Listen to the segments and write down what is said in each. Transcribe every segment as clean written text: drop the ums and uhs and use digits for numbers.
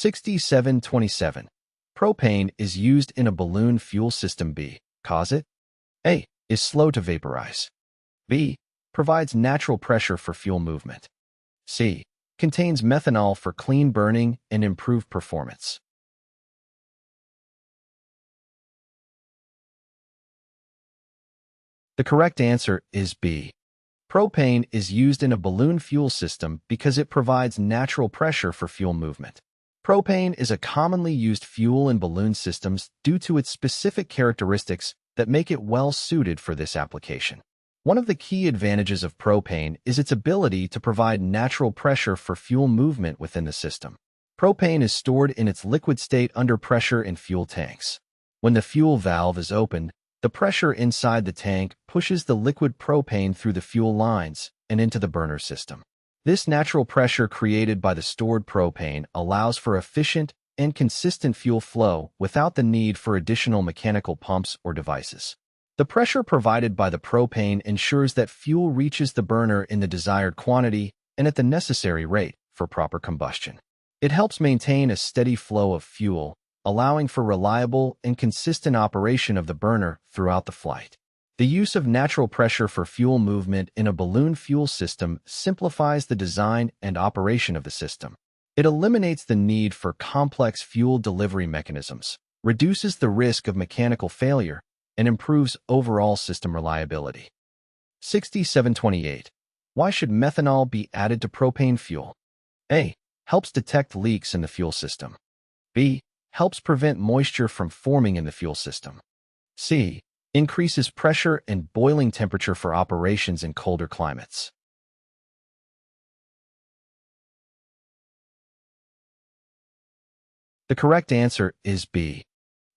Q6727. Propane is used in a balloon fuel system. B. Cause it. A. Is slow to vaporize. B. Provides natural pressure for fuel movement. C. Contains methanol for clean burning and improved performance. The correct answer is B. Propane is used in a balloon fuel system because it provides natural pressure for fuel movement. Propane is a commonly used fuel in balloon systems due to its specific characteristics that make it well suited for this application. One of the key advantages of propane is its ability to provide natural pressure for fuel movement within the system. Propane is stored in its liquid state under pressure in fuel tanks. When the fuel valve is opened, the pressure inside the tank pushes the liquid propane through the fuel lines and into the burner system. This natural pressure created by the stored propane allows for efficient and consistent fuel flow without the need for additional mechanical pumps or devices. The pressure provided by the propane ensures that fuel reaches the burner in the desired quantity and at the necessary rate for proper combustion. It helps maintain a steady flow of fuel, allowing for reliable and consistent operation of the burner throughout the flight. The use of natural pressure for fuel movement in a balloon fuel system simplifies the design and operation of the system. It eliminates the need for complex fuel delivery mechanisms, reduces the risk of mechanical failure, and improves overall system reliability. Q6728. Why should methanol be added to propane fuel? A. Helps detect leaks in the fuel system. B. Helps prevent moisture from forming in the fuel system. C. Increases pressure and boiling temperature for operations in colder climates. The correct answer is B.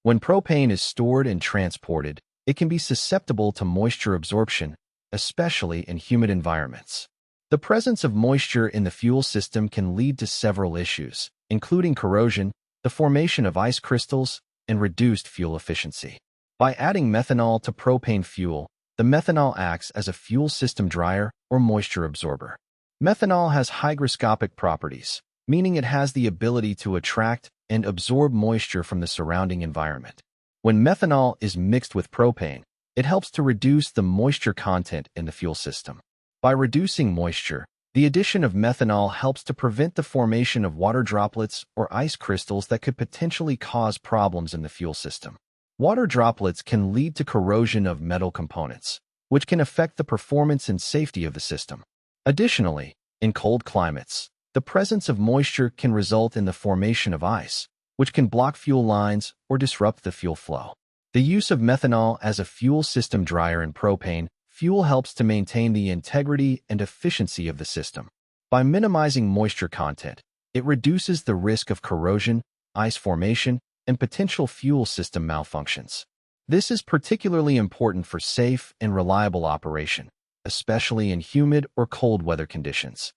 When propane is stored and transported, it can be susceptible to moisture absorption, especially in humid environments. The presence of moisture in the fuel system can lead to several issues, including corrosion, the formation of ice crystals, and reduced fuel efficiency. By adding methanol to propane fuel, the methanol acts as a fuel system dryer or moisture absorber. Methanol has hygroscopic properties, meaning it has the ability to attract and absorb moisture from the surrounding environment. When methanol is mixed with propane, it helps to reduce the moisture content in the fuel system. By reducing moisture, the addition of methanol helps to prevent the formation of water droplets or ice crystals that could potentially cause problems in the fuel system. Water droplets can lead to corrosion of metal components, which can affect the performance and safety of the system. Additionally, in cold climates, the presence of moisture can result in the formation of ice, which can block fuel lines or disrupt the fuel flow. The use of methanol as a fuel system dryer in propane fuel helps to maintain the integrity and efficiency of the system. By minimizing moisture content, it reduces the risk of corrosion, ice formation, and potential fuel system malfunctions. This is particularly important for safe and reliable operation, especially in humid or cold weather conditions.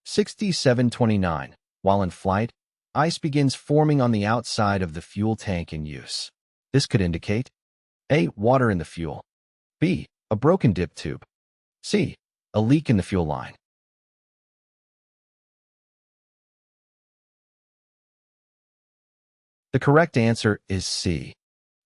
Q6729. While in flight, ice begins forming on the outside of the fuel tank in use. This could indicate A. Water in the fuel. B. A broken dip tube. C. A leak in the fuel line. The correct answer is C.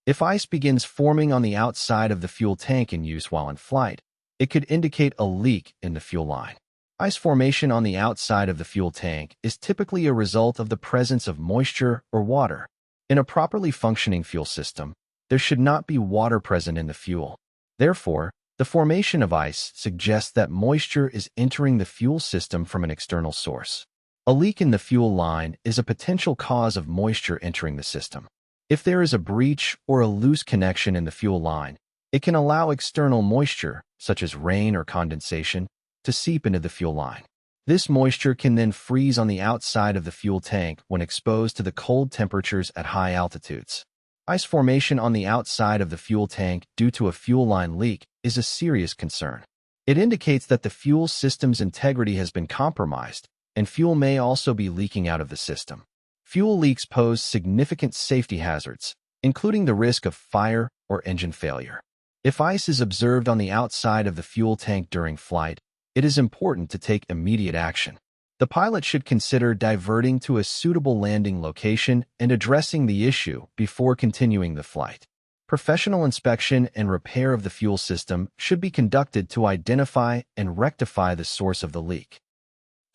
If ice begins forming on the outside of the fuel tank in use while in flight, it could indicate a leak in the fuel line. Ice formation on the outside of the fuel tank is typically a result of the presence of moisture or water. In a properly functioning fuel system, there should not be water present in the fuel. Therefore, the formation of ice suggests that moisture is entering the fuel system from an external source. A leak in the fuel line is a potential cause of moisture entering the system. If there is a breach or a loose connection in the fuel line, it can allow external moisture, such as rain or condensation, to seep into the fuel line. This moisture can then freeze on the outside of the fuel tank when exposed to the cold temperatures at high altitudes. Ice formation on the outside of the fuel tank due to a fuel line leak is a serious concern. It indicates that the fuel system's integrity has been compromised, and fuel may also be leaking out of the system. Fuel leaks pose significant safety hazards, including the risk of fire or engine failure. If ice is observed on the outside of the fuel tank during flight, it is important to take immediate action. The pilot should consider diverting to a suitable landing location and addressing the issue before continuing the flight. Professional inspection and repair of the fuel system should be conducted to identify and rectify the source of the leak.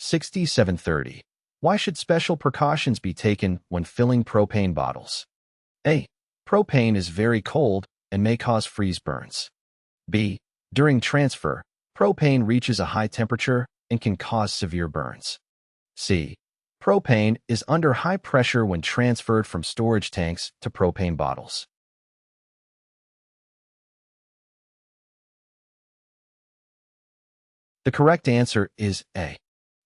6730. Why should special precautions be taken when filling propane bottles? A. Propane is very cold and may cause freeze burns. B. During transfer, propane reaches a high temperature and can cause severe burns. C. Propane is under high pressure when transferred from storage tanks to propane bottles. The correct answer is A.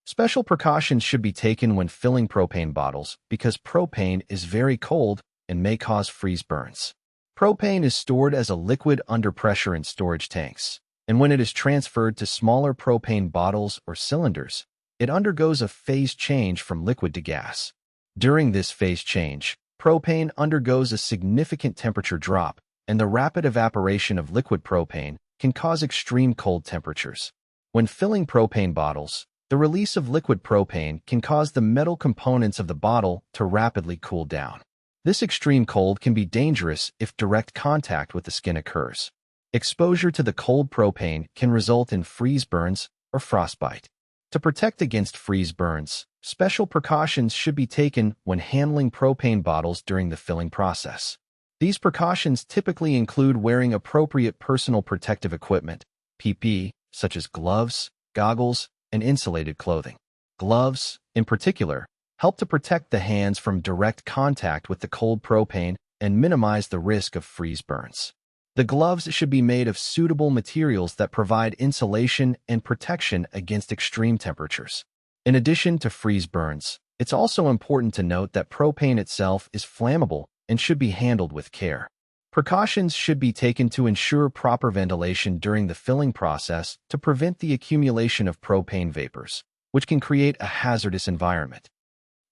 Special precautions should be taken when filling propane bottles because propane is very cold and may cause freeze burns. Propane is stored as a liquid under pressure in storage tanks, and when it is transferred to smaller propane bottles or cylinders, it undergoes a phase change from liquid to gas. During this phase change, propane undergoes a significant temperature drop, and the rapid evaporation of liquid propane can cause extreme cold temperatures. When filling propane bottles, the release of liquid propane can cause the metal components of the bottle to rapidly cool down. This extreme cold can be dangerous if direct contact with the skin occurs. Exposure to the cold propane can result in freeze burns or frostbite. To protect against freeze burns, special precautions should be taken when handling propane bottles during the filling process. These precautions typically include wearing appropriate personal protective equipment, PPE, such as gloves, goggles, and insulated clothing. Gloves, in particular, help to protect the hands from direct contact with the cold propane and minimize the risk of freeze burns. The gloves should be made of suitable materials that provide insulation and protection against extreme temperatures. In addition to freeze burns, it's also important to note that propane itself is flammable and should be handled with care. Precautions should be taken to ensure proper ventilation during the filling process to prevent the accumulation of propane vapors, which can create a hazardous environment.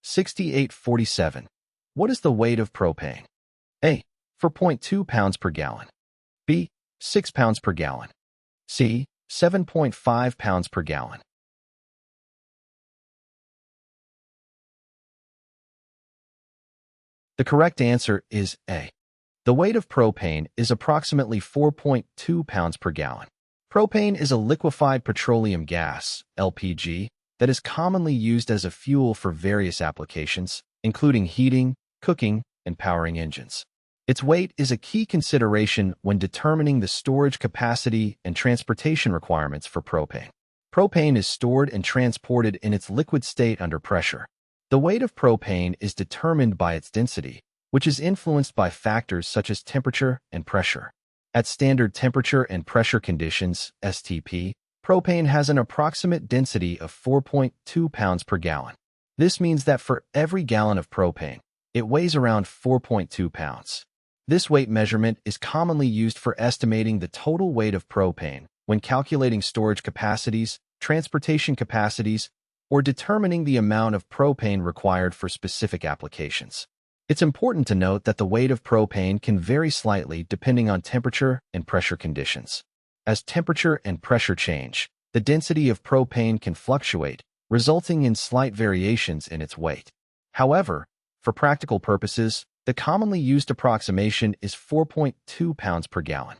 6847. What is the weight of propane? A. 4.2 pounds per gallon. B. 6 pounds per gallon. C. 7.5 pounds per gallon. The correct answer is A. The weight of propane is approximately 4.2 pounds per gallon. Propane is a liquefied petroleum gas, LPG, that is commonly used as a fuel for various applications, including heating, cooking, and powering engines. Its weight is a key consideration when determining the storage capacity and transportation requirements for propane. Propane is stored and transported in its liquid state under pressure. The weight of propane is determined by its density, which is influenced by factors such as temperature and pressure. At standard temperature and pressure conditions, STP, propane has an approximate density of 4.2 pounds per gallon. This means that for every gallon of propane, it weighs around 4.2 pounds. This weight measurement is commonly used for estimating the total weight of propane when calculating storage capacities, transportation capacities, or determining the amount of propane required for specific applications. It's important to note that the weight of propane can vary slightly depending on temperature and pressure conditions. As temperature and pressure change, the density of propane can fluctuate, resulting in slight variations in its weight. However, for practical purposes, the commonly used approximation is 4.2 pounds per gallon.